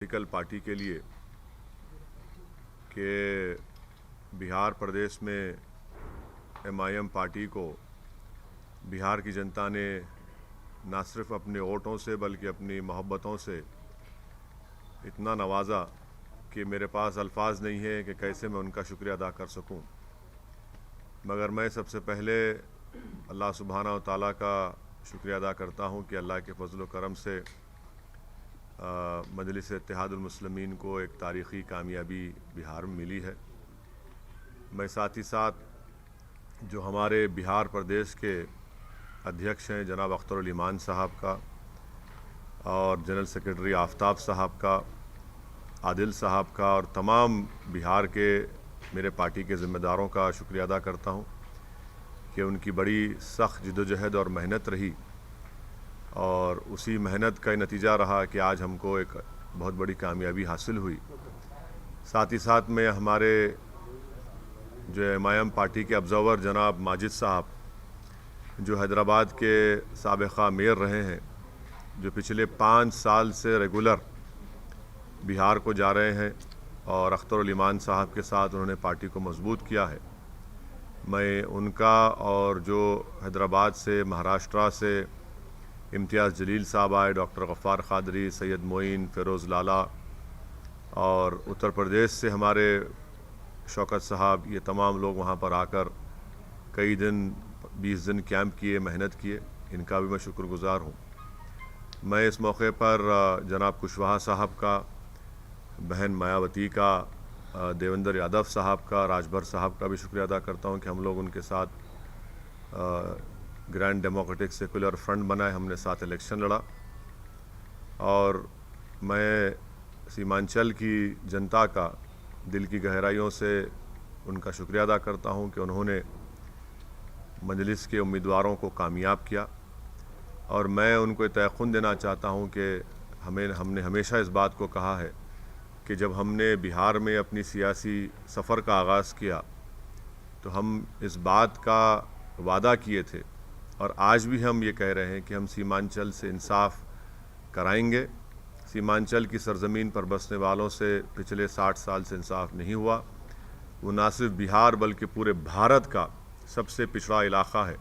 Political party के लिए कि बिहार प्रदेश में एमआईएम पार्टी को बिहार की जनता ने न सिर्फ अपने वोटों से बल्कि अपनी मोहब्बतों से इतना नवाजा कि मेरे पास अल्फाज नहीं है कि कैसे मैं उनका शुक्रिया अदा कर सकूं। मगर मैं सबसे पहले अल्लाह सुब्हाना व तआला का शुक्रिया अदा करता हूं कि अल्लाह के फजल व करम से मजलिस इत्तेहादुल मुस्लिमीन को एक तारीख़ी कामयाबी बिहार में मिली है। मैं साथ ही साथ जो हमारे बिहार प्रदेश के अध्यक्ष हैं जनाब अख्तर अली ईमान साहब का और जनरल सेक्रेटरी आफ्ताब साहब का, आदिल साहब का और तमाम बिहार के मेरे पार्टी के ज़िम्मेदारों का शुक्रिया अदा करता हूं कि उनकी बड़ी सख्त जिद्दोजहद और मेहनत रही और उसी मेहनत का नतीजा रहा कि आज हमको एक बहुत बड़ी कामयाबी हासिल हुई। साथ ही साथ में हमारे जो एमआईएम पार्टी के ऑब्ज़र्वर जनाब माजिद साहब, जो हैदराबाद के साबिक़ा मेयर रहे हैं, जो पिछले 5 साल से रेगुलर बिहार को जा रहे हैं और अख्तर अली ईमान साहब के साथ उन्होंने पार्टी को मजबूत किया है, मैं उनका और जो हैदराबाद से, महाराष्ट्र से इम्तियाज़ जलील साहब आए, डॉक्टर गफ़ार क़ादरी, सैयद मोइन, फ़िरोज़ लाला और उत्तर प्रदेश से हमारे शौकत साहब, ये तमाम लोग वहाँ पर आकर कई दिन 20 दिन कैंप किए, मेहनत किए, इनका भी मैं शुक्रगुज़ार हूँ। मैं इस मौके पर जनाब कुशवाहा साहब का, बहन मायावती का, देवेंद्र यादव साहब का, राजभर साहब का भी शुक्रिया अदा करता हूँ कि हम लोग उनके साथ ग्रैंड डेमोक्रेटिक सेकुलर फ्रंट बनाए, हमने साथ इलेक्शन लड़ा। और मैं सीमांचल की जनता का दिल की गहराइयों से उनका शुक्रिया अदा करता हूं कि उन्होंने मजलिस के उम्मीदवारों को कामयाब किया। और मैं उनको तयक़ुन देना चाहता हूं कि हमने हमेशा इस बात को कहा है कि जब हमने बिहार में अपनी सियासी सफ़र का आगाज़ किया तो हम इस बात का वादा किए थे और आज भी हम ये कह रहे हैं कि हम सीमांचल से इंसाफ कराएंगे। सीमांचल की सरज़मीन पर बसने वालों से पिछले 60 साल से इंसाफ नहीं हुआ। वो ना सिर्फ बिहार बल्कि पूरे भारत का सबसे पिछड़ा इलाक़ा है।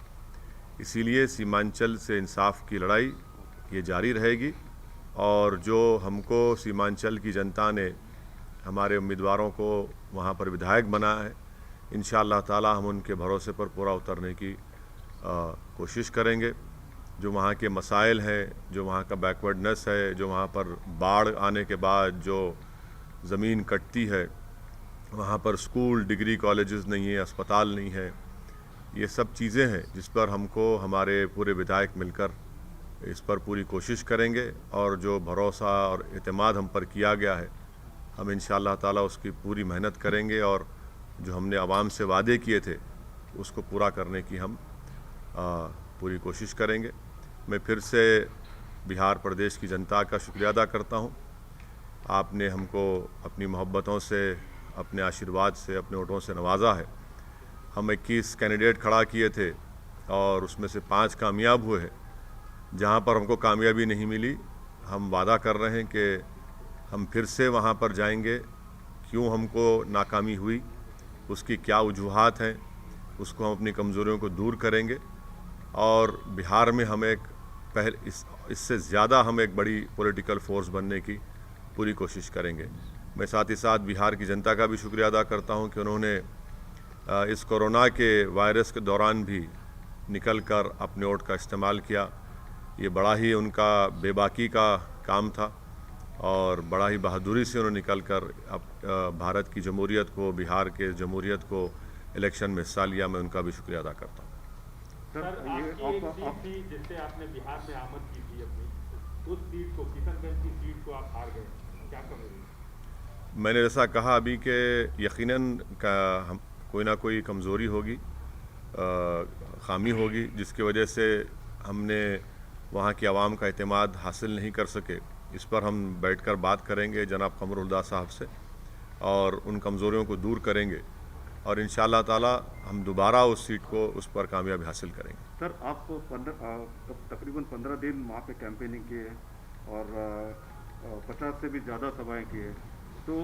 इसीलिए सीमांचल से इंसाफ की लड़ाई ये जारी रहेगी और जो हमको सीमांचल की जनता ने हमारे उम्मीदवारों को वहाँ पर विधायक बनाया है, इंशाअल्लाह ताला हम उनके भरोसे पर पूरा उतरने की कोशिश करेंगे। जो वहाँ के मसाइल हैं, जो वहाँ का बैकवर्डनेस है, जो वहाँ पर बाढ़ आने के बाद जो ज़मीन कटती है, वहाँ पर स्कूल, डिग्री कॉलेजेस नहीं है, अस्पताल नहीं है, ये सब चीज़ें हैं जिस पर हमको हमारे पूरे विधायक मिलकर इस पर पूरी कोशिश करेंगे। और जो भरोसा और एतमाद हम पर किया गया है, हम इंशाअल्लाह ताला उसकी पूरी मेहनत करेंगे और जो हमने आवाम से वादे किए थे उसको पूरा करने की हम पूरी कोशिश करेंगे। मैं फिर से बिहार प्रदेश की जनता का शुक्रिया अदा करता हूँ। आपने हमको अपनी मोहब्बतों से, अपने आशीर्वाद से, अपने वोटों से नवाजा है। हम 21 कैंडिडेट खड़ा किए थे और उसमें से 5 कामयाब हुए हैं। जहाँ पर हमको कामयाबी नहीं मिली, हम वादा कर रहे हैं कि हम फिर से वहाँ पर जाएंगे। क्यों हमको नाकामी हुई, उसकी क्या वजूहात हैं, उसको हम अपनी कमज़ोरियों को दूर करेंगे और बिहार में हम एक इससे ज़्यादा हम एक बड़ी पॉलिटिकल फोर्स बनने की पूरी कोशिश करेंगे। मैं साथ ही साथ बिहार की जनता का भी शुक्रिया अदा करता हूं कि उन्होंने इस कोरोना के वायरस के दौरान भी निकल कर अपने वोट का इस्तेमाल किया। ये बड़ा ही उनका बेबाकी का काम था और बड़ा ही बहादुरी से उन्होंने निकल कर भारत की जमहूरियत को, बिहार के जमहूरियत को इलेक्शन में हिस्सा लिया। मैं उनका भी शुक्रिया अदा करता हूँ। सर, आपकी एक सीट थी जिससे आपने बिहार में आमद की थी अपनी, उस सीट को, किशनगंज की सीट को आप हार गए, क्या कहेंगे? मैंने जैसा कहा अभी कि यकीनन कोई ना कोई कमज़ोरी होगी, ख़ामी होगी जिसकी वजह से हमने वहाँ की आवाम का एतमाद हासिल नहीं कर सके। इस पर हम बैठकर बात करेंगे जनाब कमरुल्लाह साहब से और उन कमज़ोरियों को दूर करेंगे और इंशाअल्लाह ताला हम दोबारा उस सीट को, उस पर कामयाबी हासिल करेंगे। सर, आप तकरीबन 15 दिन वहाँ पे कैंपेनिंग किए और 50 से भी ज़्यादा सभाएं की है, तो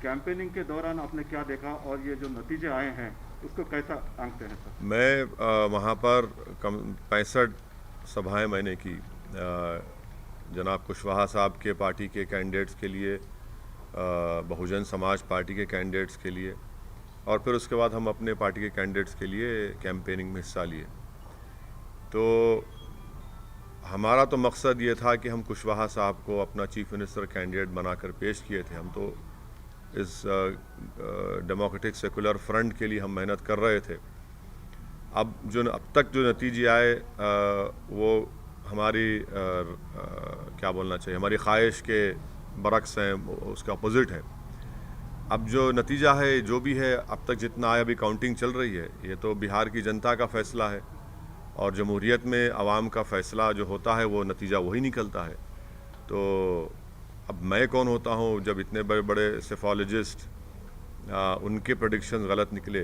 कैंपेनिंग के दौरान आपने क्या देखा और ये जो नतीजे आए हैं उसको कैसा आंकते हैं सर? मैं वहाँ पर 65 सभाएं मैंने की, जनाब कुशवाहा साहब के पार्टी के कैंडिडेट्स के लिए, बहुजन समाज पार्टी के कैंडिडेट्स के लिए, और फिर उसके बाद हम अपने पार्टी के कैंडिडेट्स के लिए कैंपेनिंग में हिस्सा लिए। तो हमारा तो मकसद ये था कि हम कुशवाहा साहब को अपना चीफ मिनिस्टर कैंडिडेट बनाकर पेश किए थे। हम तो इस डेमोक्रेटिक सेकुलर फ्रंट के लिए हम मेहनत कर रहे थे। अब तक जो नतीजे आए वो हमारी क्या बोलना चाहिए, हमारी ख्वाहिश के बरक्स हैं, उसका अपोजिट है। अब जो नतीजा है जो भी है, अब तक जितना आया, अभी काउंटिंग चल रही है, ये तो बिहार की जनता का फैसला है और जमहूरियत में आवाम का फैसला जो होता है वो नतीजा वही निकलता है। तो अब मैं कौन होता हूँ जब इतने बड़े बड़े सेफोलॉजिस्ट उनके प्रेडिक्शंस गलत निकले।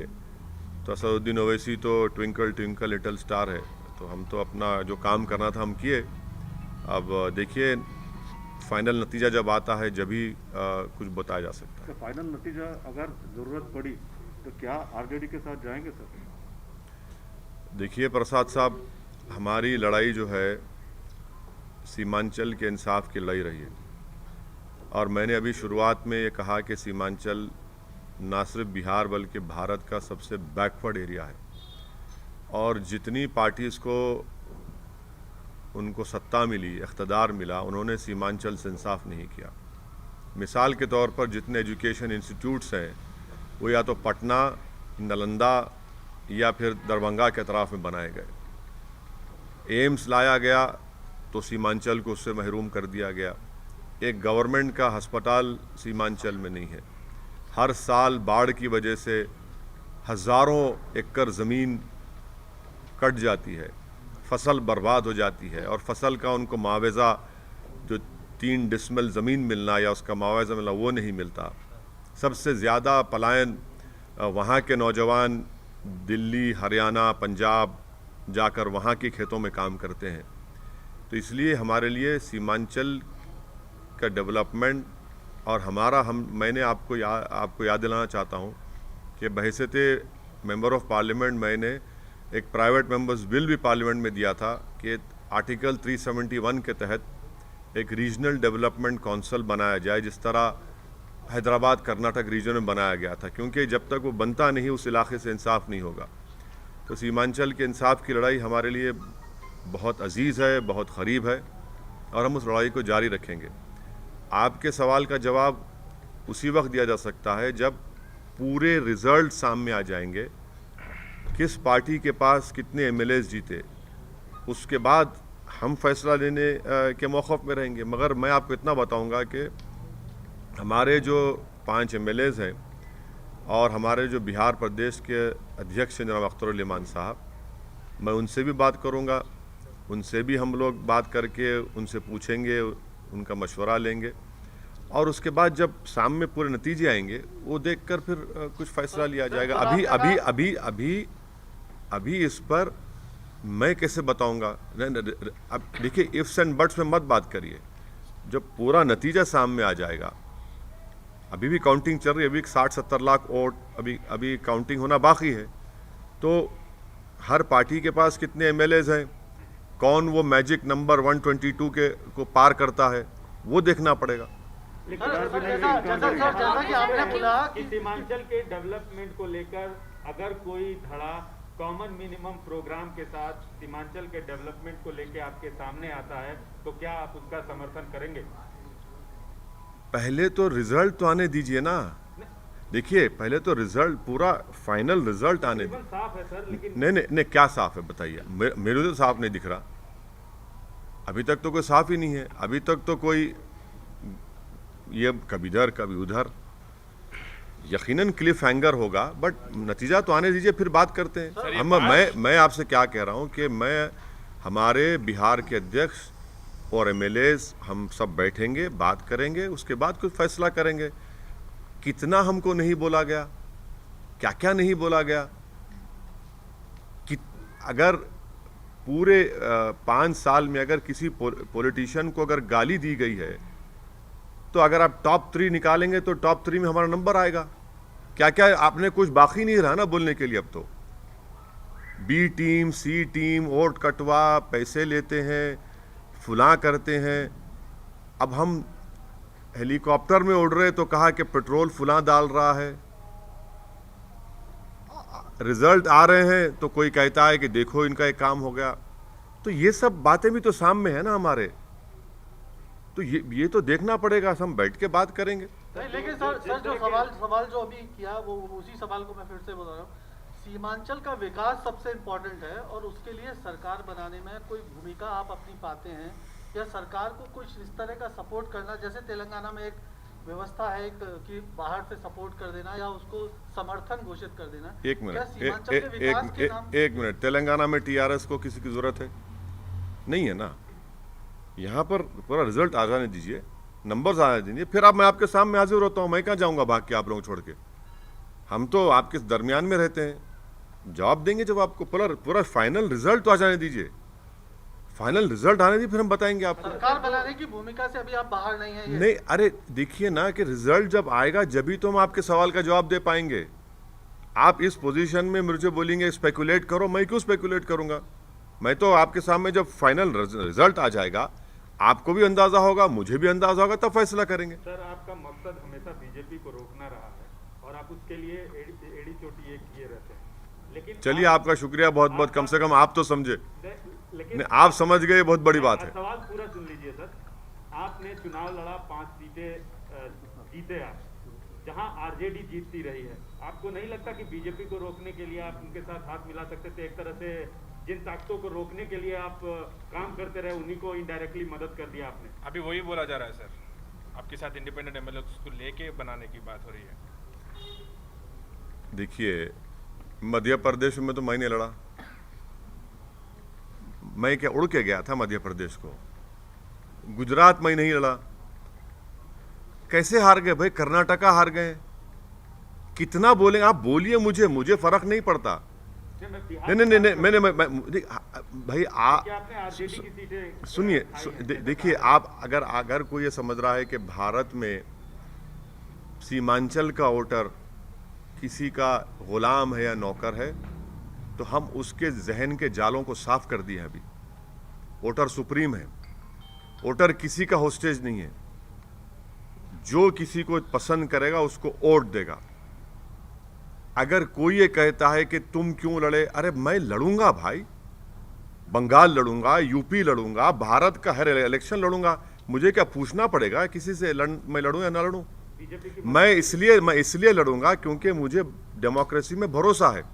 तो असदुद्दीन ओवैसी तो ट्विंकल ट्विंकल लिटिल स्टार है। तो हम तो अपना जो काम करना था हम किए। अब देखिए फाइनल नतीजा जब आता है जब ही कुछ बताया जा सकता है। तो फाइनल नतीजा अगर ज़रूरत पड़ी तो क्या आरजेडी के साथ जाएंगे सर? देखिए प्रसाद साहब, हमारी लड़ाई जो है सीमांचल के इंसाफ की लड़ाई रही है, और मैंने अभी शुरुआत में ये कहा कि सीमांचल ना सिर्फ बिहार बल्कि भारत का सबसे बैकवर्ड एरिया है, और जितनी पार्टीज़ को उनको सत्ता मिली, इख्तदार मिला, उन्होंने सीमांचल से इंसाफ नहीं किया। मिसाल के तौर पर जितने एजुकेशन इंस्टीट्यूट्स हैं वो या तो पटना, नालंदा या फिर दरभंगा के अतराफ़ में बनाए गए। एम्स लाया गया तो सीमांचल को उससे महरूम कर दिया गया। एक गवर्नमेंट का अस्पताल सीमांचल में नहीं है। हर साल बाढ़ की वजह से हज़ारों एकड़ ज़मीन कट जाती है, फसल बर्बाद हो जाती है, और फसल का उनको मुआवजा जो 3 डिसमिल ज़मीन मिलना या उसका मुआवजा मिलना वो नहीं मिलता। सबसे ज़्यादा पलायन वहाँ के नौजवान दिल्ली, हरियाणा, पंजाब जाकर वहाँ के खेतों में काम करते हैं। तो इसलिए हमारे लिए सीमांचल का डेवलपमेंट और मैंने आपको याद दिलाना चाहता हूँ कि बहैसियत मेंबर ऑफ पार्लियामेंट मैंने एक प्राइवेट मेंबर्स बिल भी पार्लियामेंट में दिया था कि आर्टिकल 371 के तहत एक रीजनल डेवलपमेंट काउंसिल बनाया जाए, जिस तरह हैदराबाद कर्नाटक रीजन में बनाया गया था, क्योंकि जब तक वो बनता नहीं उस इलाके से इंसाफ नहीं होगा। तो सीमांचल के इंसाफ की लड़ाई हमारे लिए बहुत अजीज़ है, बहुत क़रीब है, और हम उस लड़ाई को जारी रखेंगे। आपके सवाल का जवाब उसी वक्त दिया जा सकता है जब पूरे रिज़ल्ट सामने आ जाएंगे, किस पार्टी के पास कितने एमएलएस जीते, उसके बाद हम फैसला लेने के मौक़िफ़ में रहेंगे। मगर मैं आपको इतना बताऊंगा कि हमारे जो 5 एमएलएस हैं और हमारे जो बिहार प्रदेश के अध्यक्ष हैं जनाब अख्तर उल इमान साहब, मैं उनसे भी बात करूंगा, उनसे भी हम लोग बात करके उनसे पूछेंगे, उनका मशवरा लेंगे, और उसके बाद जब सामने पूरे नतीजे आएंगे वो देखकर फिर कुछ फैसला लिया जाएगा। अभी अभी अभी अभी अभी इस पर मैं कैसे बताऊंगा? अब देखिए, इफ्स एंड बट्स में मत बात करिए। जब पूरा नतीजा सामने आ जाएगा, अभी भी काउंटिंग चल रही है, अभी 60-70 लाख वोट अभी काउंटिंग होना बाकी है। तो हर पार्टी के पास कितने एमएलएस हैं, कौन वो मैजिक नंबर 122 को पार करता है, वो देखना पड़ेगा। जैसा कि आपने बोला कि सीमांचल के डेवलपमेंट को लेकर अगर कोई धड़ा कॉमन मिनिमम प्रोग्राम के साथ सीमांचल के डेवलपमेंट को लेकर आपके सामने आता है, तो क्या आप उसका समर्थन करेंगे? पहले तो रिजल्ट तो आने दीजिए ना। देखिए, पहले तो रिजल्ट, पूरा फाइनल रिजल्ट आने दीजिए। साफ है सर, लेकिन नहीं, क्या साफ है बताइए? मेरे तो साफ नहीं दिख रहा। अभी तक तो कोई साफ ही नहीं है। अभी तक तो कोई ये कभी इधर कभी उधर। यकीनन क्लिफ हैंगर होगा, बट नतीजा तो आने दीजिए, फिर बात करते हैं। मैं आपसे क्या कह रहा हूँ कि हमारे बिहार के अध्यक्ष और एमएलएस हम सब बैठेंगे, बात करेंगे, उसके बाद कुछ फैसला करेंगे। कितना हमको नहीं बोला गया, क्या क्या नहीं बोला गया, कि अगर पूरे 5 साल में अगर किसी पॉलिटिशियन को अगर गाली दी गई है तो अगर आप टॉप 3 निकालेंगे तो टॉप 3 में हमारा नंबर आएगा। क्या क्या आपने कुछ बाकी नहीं रहा ना बोलने के लिए। अब तो बी टीम, सी टीम, वोट कटवा, पैसे लेते हैं, फुला करते हैं। अब हम हेलीकॉप्टर में उड़ रहे तो कहा कि पेट्रोल फुला डाल रहा है, रिजल्ट आ रहे हैं तो कोई कहता है कि देखो इनका एक काम हो गया। तो ये सब बातें भी तो सामने है ना हमारे, तो ये तो देखना पड़ेगा। हम बैठ के बात करेंगे। नहीं, लेकिन सर जो सवाल जो अभी किया वो उसी सवाल को मैं फिर से बता रहा हूँ। सीमांचल का विकास सबसे इम्पोर्टेंट है और उसके लिए सरकार बनाने में कोई भूमिका आप अपनी पाते हैं, या सरकार को कुछ इस तरह का सपोर्ट करना, जैसे तेलंगाना में एक व्यवस्था है कि बाहर से सपोर्ट कर देना या उसको समर्थन घोषित कर देना। एक मिनट, तेलंगाना में टीआरएस को किसी की जरूरत है? नहीं है ना। यहाँ पर पूरा रिजल्ट आ जाने दीजिए, नंबर्स आ जाने दीजिए, फिर अब मैं आपके सामने हाजिर होता हूँ। मैं कहाँ जाऊँगा भाग के आप लोगों छोड़ के? हम तो आपके दरमियान में रहते हैं, जवाब देंगे जब आपको पूरा फाइनल रिजल्ट तो आ जाने दीजिए। फाइनल रिजल्ट आने दीजिए, फिर हम बताएंगे आपको। सरकार बनाने की भूमिका से अभी आप बाहर नहीं है। नहीं, अरे देखिए ना कि रिजल्ट जब आएगा जब तो हम आपके सवाल का जवाब दे पाएंगे। आप इस पोजीशन में मुझे बोलेंगे स्पेकुलेट करो, मैं क्यों स्पेकुलेट करूंगा? मैं तो आपके सामने जब फाइनल रिजल्ट आ जाएगा आपको भी अंदाजा होगा, मुझे भी अंदाजा होगा, तब फैसला करेंगे। सर, आपका मकसद हमेशा बीजेपी को रोकना रहा है और आप उसके लिए एड़ी चोटी किए रहते हैं। लेकिन चलिए, आपका शुक्रिया बहुत बहुत, कम से कम आप तो समझे। लेकिन आप समझ गए, बहुत बड़ी बात है। सवाल पूरा सुन लीजिए सर। आपने चुनाव लड़ा, 5 सीटें जीते आप, जहां आरजेडी जीतती रही है। आपको नहीं लगता कि बीजेपी को रोकने के लिए आप उनके साथ हाथ मिला सकते थे? एक तरह से जिन ताकतों को रोकने के लिए आप काम करते रहे उन्हीं को इनडायरेक्टली मदद कर दिया आपने। अभी वही बोला जा रहा है सर, आपके साथ इंडिपेंडेंट एमएलए को लेके बनाने की बात हो रही है। देखिए, मध्य प्रदेश में तो मैं नहीं लड़ा। मैं क्या उड़ के गया था मध्य प्रदेश को? गुजरात में नहीं लड़ा। कैसे हार गए भाई? कर्नाटका हार गए। कितना बोलेंगे आप? बोलिए, मुझे फर्क नहीं पड़ता। नहीं, मैंने भाई सुनिए, देखिए, आप अगर कोई ये समझ रहा है कि भारत में सीमांचल का वोटर किसी का गुलाम है या नौकर है, तो हम उसके जहन के जालों को साफ कर दिए। अभी वोटर सुप्रीम है, वोटर किसी का होस्टेज नहीं है। जो किसी को पसंद करेगा उसको वोट देगा। अगर कोई ये कहता है कि तुम क्यों लड़े, अरे मैं लड़ूंगा भाई, बंगाल लड़ूंगा, यूपी लड़ूंगा, भारत का हर इलेक्शन लड़ूंगा। मुझे क्या पूछना पड़ेगा किसी से मैं लड़ूं या ना लड़ूं? मैं इसलिए लड़ूंगा क्योंकि मुझे डेमोक्रेसी में भरोसा है।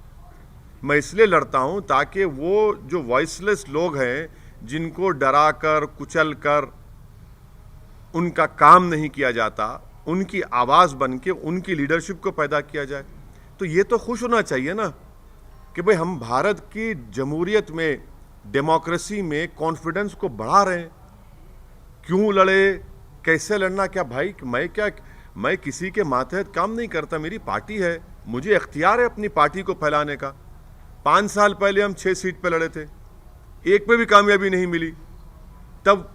मैं इसलिए लड़ता हूं ताकि वो जो वॉइसलेस लोग हैं, जिनको डरा कर कुचल कर उनका काम नहीं किया जाता, उनकी आवाज़ बन के उनकी लीडरशिप को पैदा किया जाए। तो ये तो खुश होना चाहिए ना कि भाई हम भारत की जमहूरियत में, डेमोक्रेसी में कॉन्फिडेंस को बढ़ा रहे हैं। क्यों लड़े, कैसे लड़ना? क्या भाई मैं किसी के मातहत काम नहीं करता। मेरी पार्टी है, मुझे इख्तियार है अपनी पार्टी को फैलाने का। 5 साल पहले हम 6 सीट पे लड़े थे, एक पे भी कामयाबी नहीं मिली। तब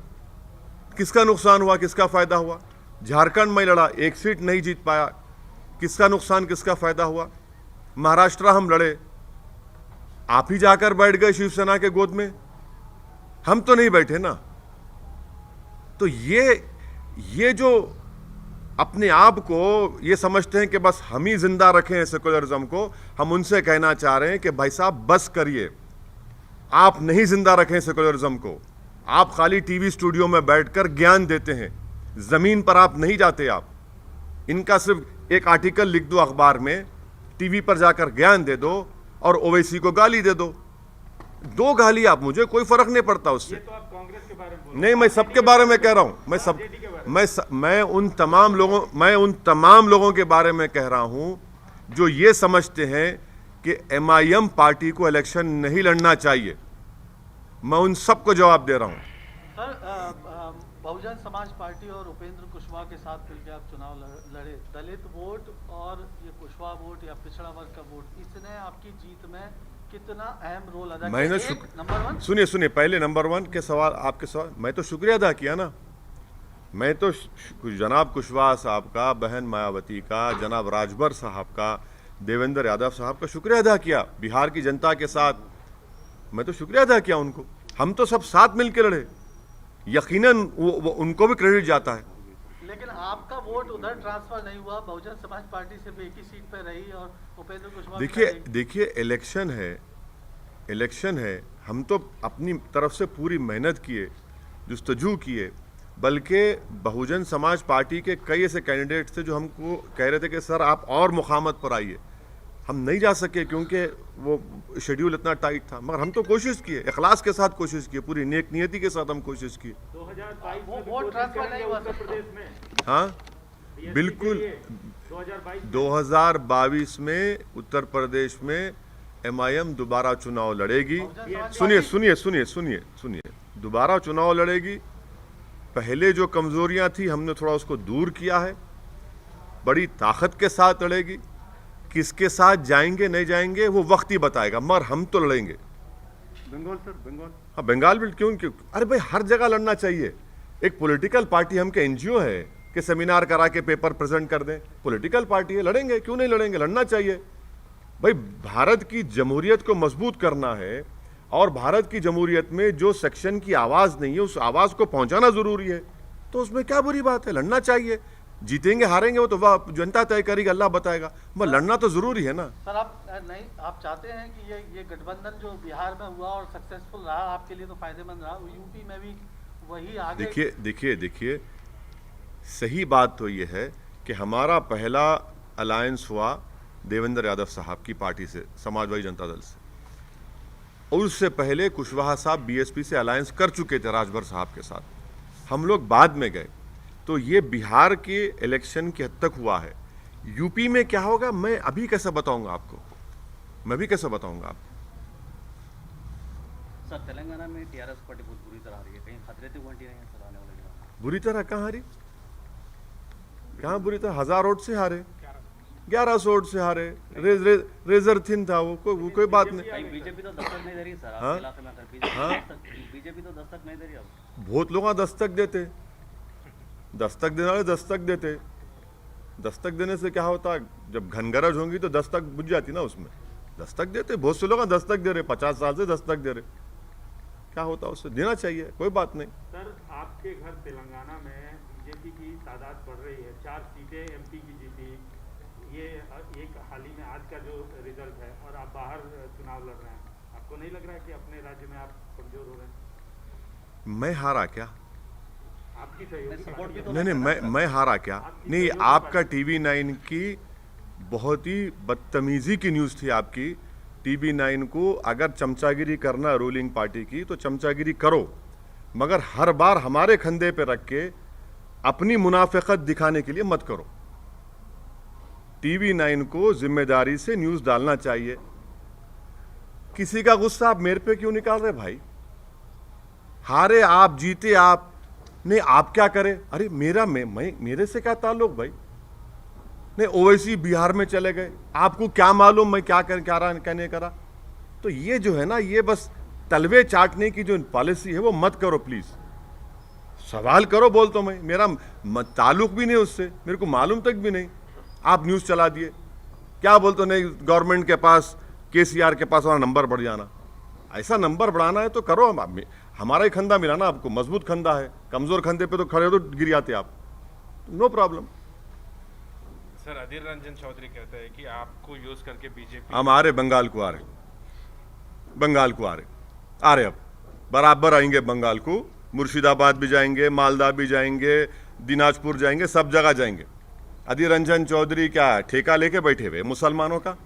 किसका नुकसान हुआ, किसका फायदा हुआ? झारखंड में लड़ा, 1 सीट नहीं जीत पाया, किसका नुकसान, किसका फायदा हुआ? महाराष्ट्र हम लड़े, आप ही जाकर बैठ गए शिवसेना के गोद में, हम तो नहीं बैठे ना। तो ये जो अपने आप को ये समझते हैं कि बस हम ही जिंदा रखें हैं सेकुलरिज्म को, हम उनसे कहना चाह रहे हैं कि भाई साहब बस करिए। आप नहीं जिंदा रखें सेकुलरिज्म को। आप खाली टीवी स्टूडियो में बैठकर ज्ञान देते हैं, जमीन पर आप नहीं जाते। आप इनका सिर्फ एक आर्टिकल लिख दो अखबार में, टीवी पर जाकर ज्ञान दे दो और ओवैसी को गाली दे दो। 2 गाली आप, मुझे कोई फर्क नहीं पड़ता उससे। तो आप कांग्रेस के बारे में नहीं, मैं सबके बारे में कह रहा हूं। मैं उन तमाम लोगों के बारे में कह रहा हूं जो ये समझते हैं कि MIM पार्टी को इलेक्शन नहीं लड़ना चाहिए। मैं उन सबको जवाब दे रहा हूं। सर, बहुजन समाज पार्टी और उपेंद्र कुशवाहा के साथ मिलकर आप चुनाव लड़े। दलित वोट और ये कुशवाहा वोट या पिछड़ा वर्ग का वोट, इसने आपकी जीत में कितना अहम रोल अदा किया? नंबर 1 सुनिए, पहले नंबर 1 के सवाल, आपके सवाल मैं तो शुक्रिया अदा किया ना। मैं तो जनाब कुशवाहा साहब का, बहन मायावती का, जनाब राजभर साहब का, देवेंद्र यादव साहब का शुक्रिया अदा किया। बिहार की जनता के साथ मैं तो शुक्रिया अदा किया उनको। हम तो सब साथ मिलकर लड़े, यकीनन उनको भी क्रेडिट जाता है। लेकिन आपका वोट उधर ट्रांसफर नहीं हुआ, बहुजन समाज पार्टी सिर्फ एक ही सीट पर रही और उपेंद्र कुशवाहा। देखिए इलेक्शन है, हम तो अपनी तरफ से पूरी मेहनत किए, जुस्तजू किए, बल्कि बहुजन समाज पार्टी के कई ऐसे कैंडिडेट थे जो हमको कह रहे थे कि सर आप और मुखामत पर आइए। हम नहीं जा सके क्योंकि वो शेड्यूल इतना टाइट था, मगर हम तो कोशिश किए, इखलास के साथ कोशिश किए, पूरी नेक नियति के साथ हम कोशिश किए। 2022 में वोट ट्रांसफर नहीं हुआ उत्तर प्रदेश में। हाँ बिल्कुल, 2022 में उत्तर प्रदेश में MIM दोबारा चुनाव लड़ेगी। सुनिए, दोबारा चुनाव लड़ेगी। पहले जो कमजोरियां थी हमने थोड़ा उसको दूर किया है, बड़ी ताकत के साथ लड़ेगी। किसके साथ जाएंगे नहीं जाएंगे वो वक्त ही बताएगा, मगर हम तो लड़ेंगे। बंगाल सर, बंगाल। हाँ बंगाल भी क्यों? अरे भाई हर जगह लड़ना चाहिए। एक पॉलिटिकल पार्टी, हम के NGO है कि सेमिनार करा के पेपर प्रेजेंट कर दें? पॉलिटिकल पार्टी है, लड़ेंगे, क्यों नहीं लड़ेंगे? लड़ना चाहिए भाई। भारत की जमहूरियत को मजबूत करना है और भारत की जमहूरियत में जो सेक्शन की आवाज नहीं है उस आवाज को पहुंचाना जरूरी है, तो उसमें क्या बुरी बात है? लड़ना चाहिए। जीतेंगे हारेंगे वो तो वह जनता तय करेगी, अल्लाह बताएगा, मगर लड़ना तो जरूरी है ना। सर आप चाहते हैं कि ये गठबंधन जो बिहार में हुआ और सक्सेसफुल रहा, आपके लिए तो फायदेमंद रहा, यूपी में भी वही आगे। देखिए सही बात तो ये है कि हमारा पहला अलायंस हुआ देवेंद्र यादव साहब की पार्टी से, समाजवादी जनता दल से, और उससे पहले कुशवाहा साहब BSP से अलायंस कर चुके थे राजभर साहब के साथ, हम लोग बाद में गए। तो ये बिहार के इलेक्शन की हद तक हुआ है। यूपी में क्या होगा मैं अभी कैसे बताऊंगा आपको, मैं भी कैसे बताऊंगा आपको। सर तेलंगाना में TRS पार्टी बहुत बुरी तरह आ रही है, कहीं खतरे तो घंटी नहीं है सर आने वाले दिनों? बुरी तरह कहाँ हारी? कहाँ बुरी तरह? 1000 वोट से हारे, 1100 वोट से हारे, रेजर थिन था वो, कोई बात नहीं। बीजेपी तो दस्तक नहीं दे रही सर आपके इलाके में, अगर बीजेपी तो दस्तक नहीं दे रही अब। बहुत लोग दस्तक देते, दस्तक देने वाले दस्तक देते। दस्तक देने से क्या होता, जब घनगरज होंगी तो दस्तक बुझ जाती ना, उसमें दस्तक देते। बहुत से लोग दस्तक दे रहे, 50 साल से दस्तक दे रहे, क्या होता उससे? देना चाहिए, कोई बात नहीं। सर आपके घर तेलंगाना में बीजेपी की तादाद बढ़ रही है, 4 सीटें MP की जीती, ये एक हाल ही में आज का जो रिजल्ट है, और आप बाहर चुनाव लड़ रहे हैं, आपको नहीं लग रहा है कि अपने राज्य में आप कमजोर हो रहे हैं? मैं हारा क्या? आपकी सहयोगी तो नहीं, मैं हारा क्या? नहीं, आपका TV9 की बहुत ही बदतमीजी की न्यूज़ थी आपकी। TV9 को अगर चमचागिरी करना रूलिंग पार्टी की तो चमचागिरी करो, मगर हर बार हमारे कंधे पे रख के अपनी मुनाफिकत दिखाने के लिए मत करो। TV9 को जिम्मेदारी से न्यूज़ डालना चाहिए। किसी का गुस्सा आप मेरे पे क्यों निकाल रहे भाई? हारे आप, जीते आप, नहीं आप क्या करें? अरे मेरे से क्या ताल्लुक भाई? नहीं ओवैसी बिहार में चले गए, आपको क्या मालूम मैं क्या नहीं करा? तो ये जो है ना, ये बस तलवे चाटने की जो पॉलिसी है वो मत करो प्लीज। सवाल करो, बोल तो मैं, मेरा ताल्लुक भी नहीं उससे, मेरे को मालूम तक भी नहीं। आप न्यूज़ चला दिए, क्या बोलते? नहीं गवर्नमेंट के पास, KCR के पास हमारा नंबर बढ़ जाना। ऐसा नंबर बढ़ाना है तो करो, हमारा ही खंदा मिला ना आपको, मजबूत खंदा है। कमजोर खंदे पे तो खड़े हो तो गिर जाते आप, no problem. Sir Adhir Ranjan Chaudhary कहते हैं कि आपको यूज करके बीजेपी हम आ रहे बंगाल को, आ रहे अब बराबर आएंगे बंगाल को। मुर्शिदाबाद भी जाएंगे, मालदा भी जाएंगे, दिनाजपुर जाएंगे, सब जगह जाएंगे। अधीर रंजन चौधरी क्या ठेका लेके बैठे हुए मुसलमानों का?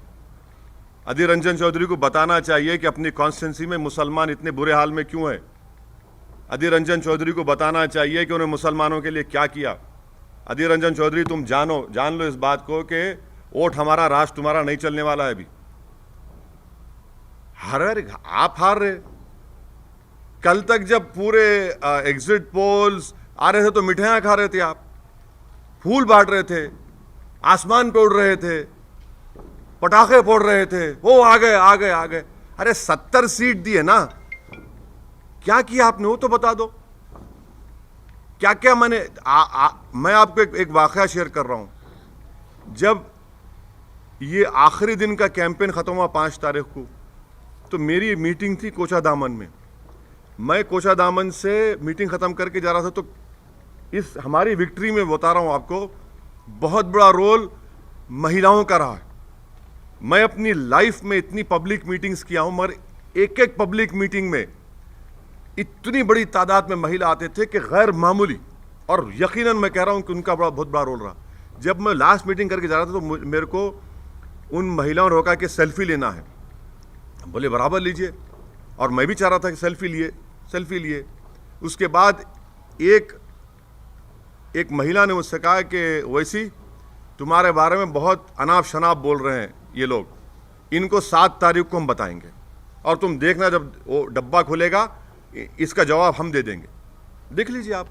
अधीर रंजन चौधरी को बताना चाहिए कि अपनी कॉन्स्टिट्यूंसी में मुसलमान इतने बुरे हाल में क्यों है। अधीर रंजन चौधरी को बताना चाहिए कि उन्होंने मुसलमानों के लिए क्या किया। अधीर रंजन चौधरी तुम जान लो इस बात को कि वोट हमारा, राष्ट्र तुम्हारा नहीं चलने वाला है अभी। आप हार रहे। कल तक जब पूरे एग्जिट पोल्स आ रहे थे तो मिठाइयां खा रहे थे आप, फूल बांट रहे थे, आसमान पे उड़ रहे थे, पटाखे फोड़ रहे थे, वो आ गए। अरे 70 सीट दी है ना, क्या किया आपने वो तो बता दो। क्या क्या मैंने मैं आपको एक वाकया शेयर कर रहा हूं। जब ये आखिरी दिन का कैंपेन ख़त्म हुआ 5 तारीख को, तो मेरी मीटिंग थी कोचादामन में। मैं कोचादामन से मीटिंग ख़त्म करके जा रहा था, तो इस हमारी विक्ट्री में बता रहा हूं आपको, बहुत बड़ा रोल महिलाओं का रहा है। मैं अपनी लाइफ में इतनी पब्लिक मीटिंग्स किया हूं, मगर एक एक पब्लिक मीटिंग में इतनी बड़ी तादाद में महिला आते थे कि गैर मामूली, और यकीनन मैं कह रहा हूं कि उनका बहुत बड़ा रोल रहा। जब मैं लास्ट मीटिंग करके जा रहा था तो मेरे को उन महिलाओं ने रोका कि सेल्फी लेना है। बोले बराबर लीजिए, और मैं भी चाह रहा था कि सेल्फी लिए। उसके बाद एक महिला ने मुझसे कहा कि वैसी तुम्हारे बारे में बहुत अनाप शनाप बोल रहे हैं ये लोग, इनको 7 तारीख को हम बताएंगे, और तुम देखना जब वो डब्बा खुलेगा इसका जवाब हम दे देंगे। देख लीजिए आप,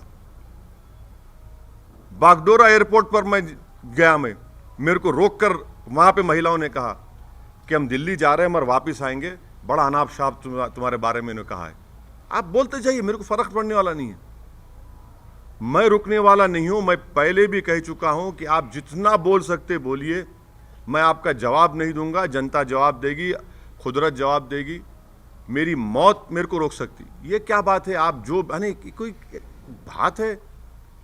बागडोरा एयरपोर्ट पर मैं गया, मेरे को रोककर वहां पे महिलाओं ने कहा कि हम दिल्ली जा रहे हैं मगर वापस आएंगे, बड़ा अनाप शनाप तुम्हारे बारे में इन्होंने कहा है। आप बोलते जाइए, मेरे को फर्क पड़ने वाला नहीं है, मैं रुकने वाला नहीं हूं। मैं पहले भी कह चुका हूं कि आप जितना बोल सकते बोलिए, मैं आपका जवाब नहीं दूंगा, जनता जवाब देगी, खुदरत जवाब देगी। मेरी मौत मेरे को रोक सकती। ये क्या बात है? आप जो कोई बात है,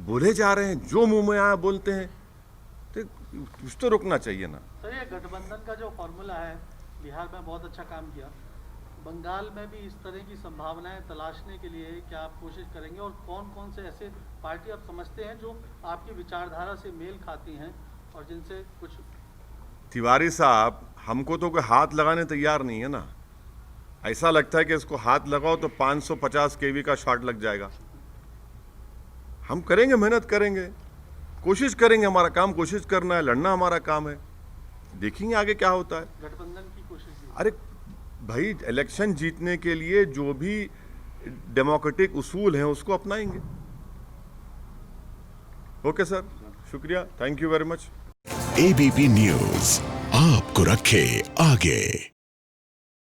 बोले जा रहे हैं, जो मुंह में आया बोलते हैं, तो कुछ तो रुकना चाहिए ना। सर, ये गठबंधन का जो फॉर्मूला है, बिहार में बहुत अच्छा काम किया, बंगाल में भी इस तरह की संभावनाएं तलाशने के लिए क्या आप कोशिश करेंगे, और कौन कौन से ऐसे पार्टी आप समझते हैं जो आपकी विचारधारा से मेल खाती हैं और जिनसे कुछ? तिवारी साहब, हमको तो कोई हाथ लगाने तैयार नहीं है ना। ऐसा लगता है कि इसको हाथ लगाओ तो 550 केवी का शॉट लग जाएगा। हम करेंगे, मेहनत करेंगे, कोशिश करेंगे, हमारा काम कोशिश करना है, लड़ना हमारा काम है, देखेंगे आगे क्या होता है। गठबंधन की कोशिश? अरे भाई, इलेक्शन जीतने के लिए जो भी डेमोक्रेटिक उसूल हैं उसको अपनाएंगे। ओके सर, शुक्रिया, thank you very much. ABP news आपको रखे आगे।